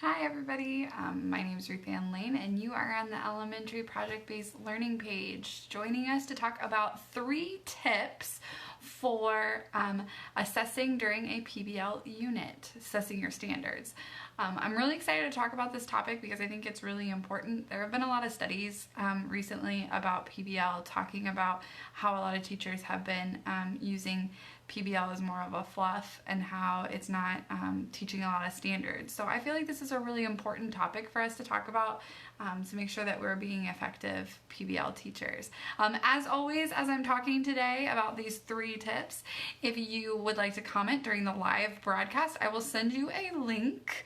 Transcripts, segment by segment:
Hi everybody, my name is Ruth Ann Lane and you are on the Elementary Project-Based Learning page, joining us to talk about 3 tips for assessing during a PBL unit, assessing your standards. I'm really excited to talk about this topic because I think it's really important. There have been a lot of studies recently about PBL talking about how a lot of teachers have been using PBL as more of a fluff and how it's not teaching a lot of standards. So I feel like this is a really important topic for us to talk about to make sure that we're being effective PBL teachers. As always, as I'm talking today about these 3 tips, if you would like to comment during the live broadcast, I will send you a link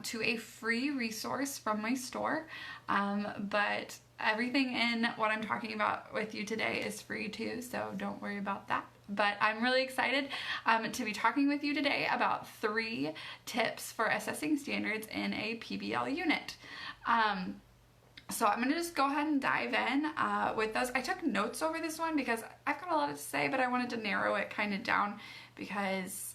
to a free resource from my store. But everything in what I'm talking about with you today is free too, so don't worry about that. But I'm really excited to be talking with you today about 3 tips for assessing standards in a PBL unit. So I'm going to just go ahead and dive in with those. I took notes over this one because I've got a lot to say, but I wanted to narrow it kind of down because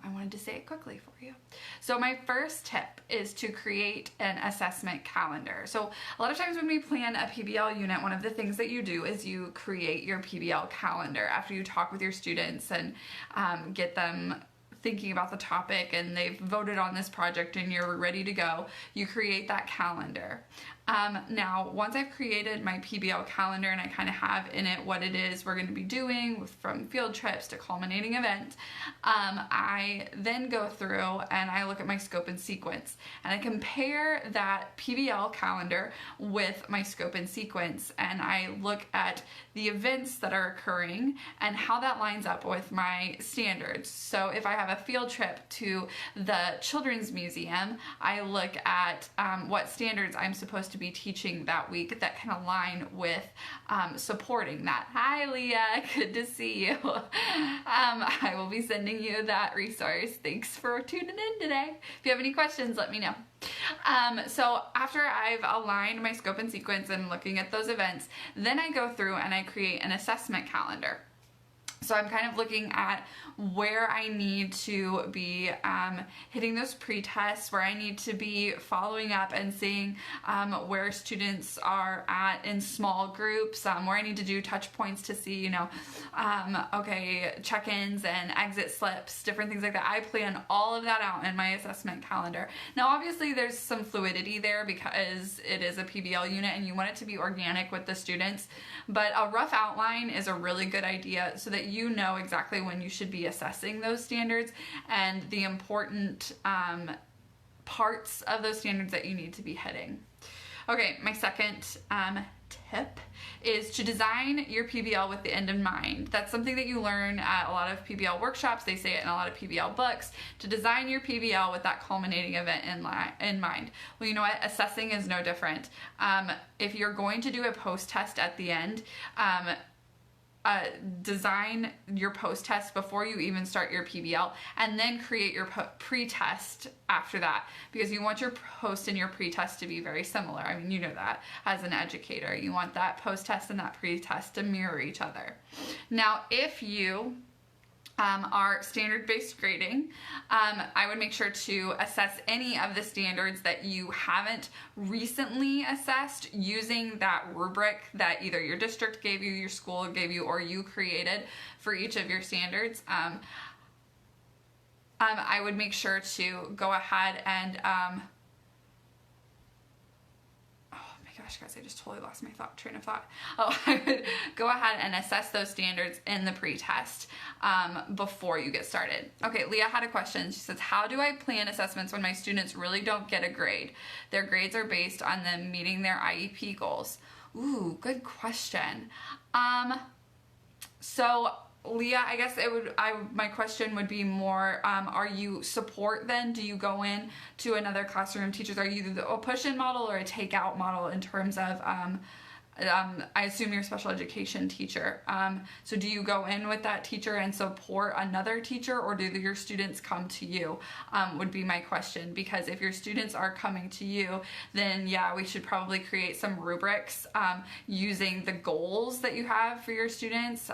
I wanted to say it quickly for you. So my first tip is to create an assessment calendar. So a lot of times when we plan a PBL unit, one of the things that you do is you create your PBL calendar after you talk with your students and get them thinking about the topic and they've voted on this project and you're ready to go. You create that calendar. Now, once I've created my PBL calendar and I kind of have in it what it is we're going to be doing from field trips to culminating event, I then go through and I look at my scope and sequence and I compare that PBL calendar with my scope and sequence and I look at the events that are occurring and how that lines up with my standards. So if I have a field trip to the Children's Museum, I look at what standards I'm supposed to be teaching that week that can align with supporting that. Hi Leah, good to see you. I will be sending you that resource. Thanks for tuning in today. If you have any questions, let me know. So after I've aligned my scope and sequence and looking at those events, then I go through and I create an assessment calendar. So I'm kind of looking at where I need to be hitting those pre-tests, where I need to be following up and seeing where students are at in small groups, where I need to do touch points to see, okay, check-ins and exit slips, different things like that. I plan all of that out in my assessment calendar. Now, obviously, there's some fluidity there because it is a PBL unit and you want it to be organic with the students, but a rough outline is a really good idea so that you know exactly when you should be assessing those standards and the important parts of those standards that you need to be hitting. Okay, my second tip is to design your PBL with the end in mind. That's something that you learn at a lot of PBL workshops. They say it in a lot of PBL books, to design your PBL with that culminating event in mind. Well, you know what? Assessing is no different. If you're going to do a post-test at the end, design your post-test before you even start your PBL and then create your pre-test after that because you want your post and your pre-test to be very similar. I mean, you know that as an educator. You want that post-test and that pre-test to mirror each other. Now, if you are standard-based grading, I would make sure to assess any of the standards that you haven't recently assessed using that rubric that either your district gave you, your school gave you, or you created for each of your standards. I would make sure to go ahead and gosh, guys, I just totally lost my train of thought. Oh, I would go ahead and assess those standards in the pre-test before you get started. Okay, Leah had a question. She says, how do I plan assessments when my students really don't get a grade? Their grades are based on them meeting their IEP goals. Ooh, good question. So Leah, I guess my question would be more, are you support then? Do you go in to another classroom teachers? Are you a push-in model or a take-out model in terms of I assume you're a special education teacher. So do you go in with that teacher and support another teacher, or do your students come to you? Would be my question. Because if your students are coming to you, then yeah, we should probably create some rubrics using the goals that you have for your students.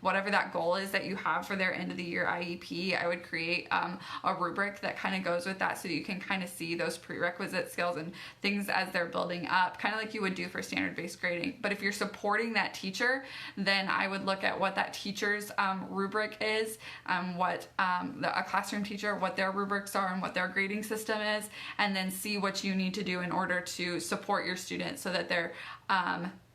Whatever that goal is that you have for their end of the year IEP, I would create a rubric that kind of goes with that, so you can kind of see those prerequisite skills and things as they're building up, kind of like you would do for standard-based grading. But if you're supporting that teacher, then I would look at what that teacher's rubric is, a classroom teacher, what their rubrics are and what their grading system is, and then see what you need to do in order to support your students so that they're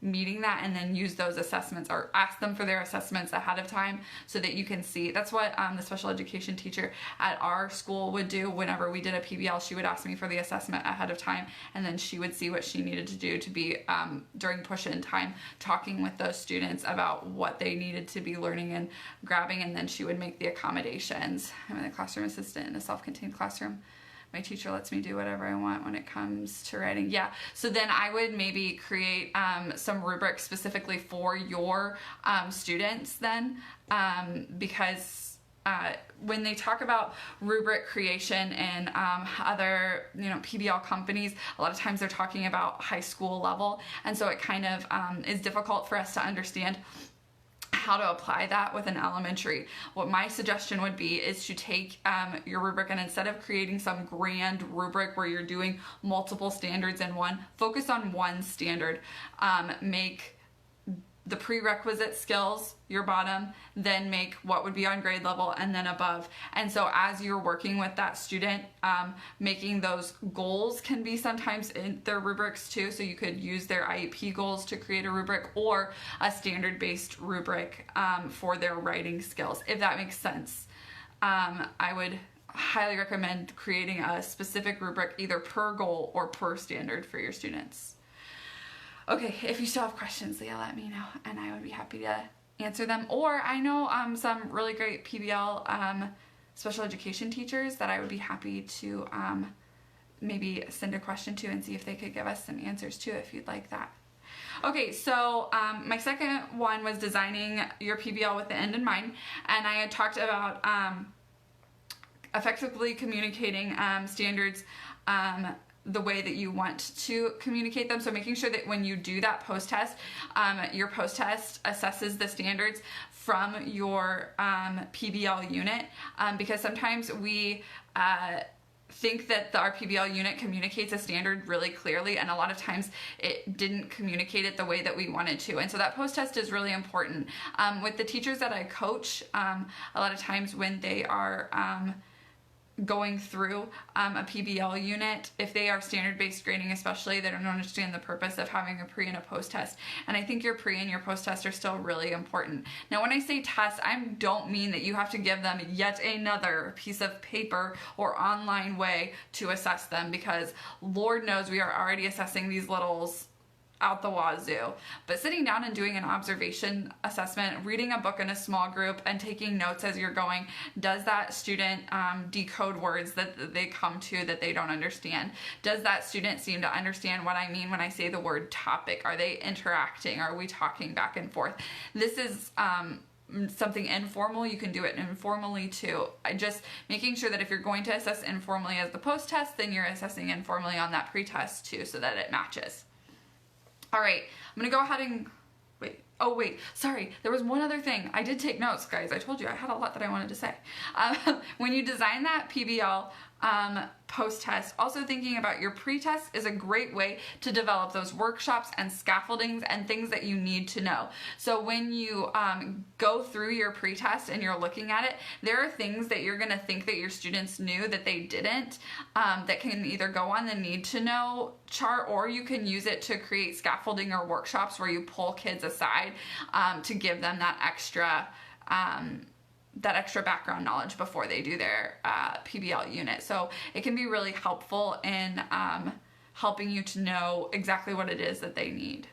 meeting that, and then use those assessments or ask them for their assessments ahead of time so that you can see. That's what the special education teacher at our school would do. Whenever we did a PBL, she would ask me for the assessment ahead of time, and then she would see what she needed to do to be during push-in time, talking with those students about what they needed to be learning and grabbing, and then she would make the accommodations. I'm a classroom assistant in a self-contained classroom. My teacher lets me do whatever I want when it comes to writing. Yeah, so then I would maybe create some rubrics specifically for your students then, because when they talk about rubric creation in other PBL companies, a lot of times they're talking about high school level, and so it kind of is difficult for us to understand how to apply that with an elementary. What my suggestion would be is to take your rubric, and instead of creating some grand rubric where you're doing multiple standards in one, focus on one standard. Make the prerequisite skills your bottom, then make what would be on grade level, and then above. And so as you're working with that student, making those goals can be sometimes in their rubrics too, so you could use their IEP goals to create a rubric, or a standard-based rubric for their writing skills, if that makes sense. I would highly recommend creating a specific rubric either per goal or per standard for your students. Okay, if you still have questions, Leah, let me know, and I would be happy to answer them. Or I know some really great PBL special education teachers that I would be happy to maybe send a question to and see if they could give us some answers too, if you'd like that. Okay, so my second one was designing your PBL with the end in mind, and I had talked about effectively communicating standards the way that you want to communicate them. So making sure that when you do that post-test, your post-test assesses the standards from your PBL unit, because sometimes we think that our PBL unit communicates a standard really clearly, and a lot of times it didn't communicate it the way that we wanted to. And so that post-test is really important. With the teachers that I coach, a lot of times when they are going through a PBL unit, if they are standard-based grading especially, they don't understand the purpose of having a pre and a post-test. And I think your pre and your post-test are still really important. Now when I say test, I don't mean that you have to give them yet another piece of paper or online way to assess them, because Lord knows we are already assessing these littles out the wazoo. But sitting down and doing an observation assessment, reading a book in a small group, and taking notes as you're going, does that student decode words that they come to that they don't understand? Does that student seem to understand what I mean when I say the word topic? Are they interacting? Are we talking back and forth? This is something informal. You can do it informally too. Just making sure that if you're going to assess informally as the post-test, then you're assessing informally on that pre-test too, so that it matches. All right, I'm gonna go ahead and sorry, there was one other thing. I did take notes, guys. I told you I had a lot that I wanted to say. When you design that PBL post-test, also thinking about your pre-test is a great way to develop those workshops and scaffoldings and things that you need to know. So when you go through your pre-test and you're looking at it, there are things that you're gonna think that your students knew that they didn't, that can either go on the need to know chart, or you can use it to create scaffolding or workshops where you pull kids aside to give them that extra background knowledge before they do their PBL unit. So it can be really helpful in helping you to know exactly what it is that they need.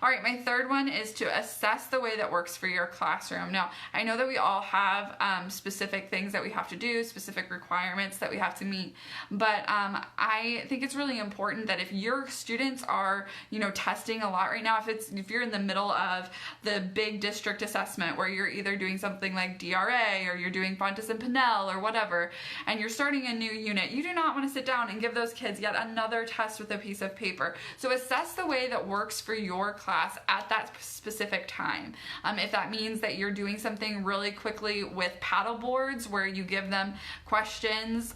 All right, my third one is to assess the way that works for your classroom. Now, I know that we all have specific things that we have to do, specific requirements that we have to meet, but I think it's really important that if your students are, testing a lot right now, if you're in the middle of the big district assessment where you're either doing something like DRA or you're doing Fontes and Pinnell or whatever, and you're starting a new unit, you do not want to sit down and give those kids yet another test with a piece of paper. So assess the way that works for your class at that specific time. If that means that you're doing something really quickly with paddle boards where you give them questions,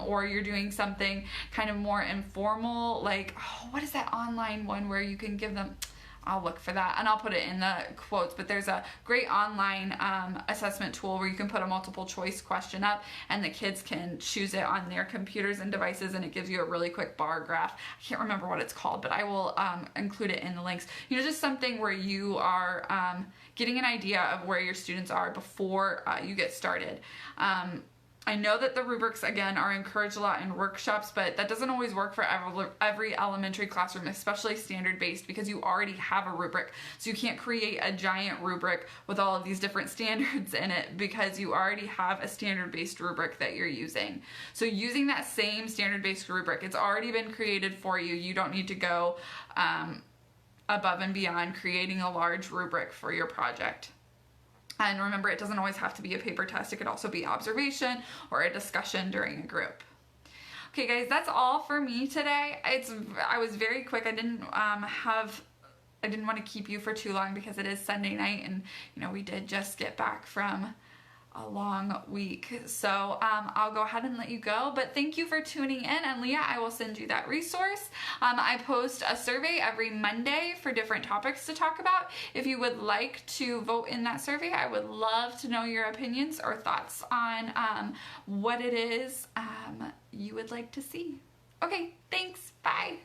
or you're doing something kind of more informal, like, what is that online one where you can give them, I'll look for that and I'll put it in the quotes, but there's a great online assessment tool where you can put a multiple choice question up and the kids can choose it on their computers and devices, and it gives you a really quick bar graph. I can't remember what it's called, but I will include it in the links. Just something where you are getting an idea of where your students are before you get started. I know that the rubrics, again, are encouraged a lot in workshops, but that doesn't always work for every elementary classroom, especially standard-based, because you already have a rubric. So you can't create a giant rubric with all of these different standards in it because you already have a standard-based rubric that you're using. So using that same standard-based rubric, it's already been created for you. You don't need to go above and beyond creating a large rubric for your project. And remember, it doesn't always have to be a paper test. It could also be observation or a discussion during a group. Okay, guys, that's all for me today. I was very quick. I didn't want to keep you for too long because it is Sunday night, and we did just get back from a long week. So I'll go ahead and let you go, but thank you for tuning in, and Leah, I will send you that resource. I post a survey every Monday for different topics to talk about. If you would like to vote in that survey, I would love to know your opinions or thoughts on what it is you would like to see. Okay, thanks, bye.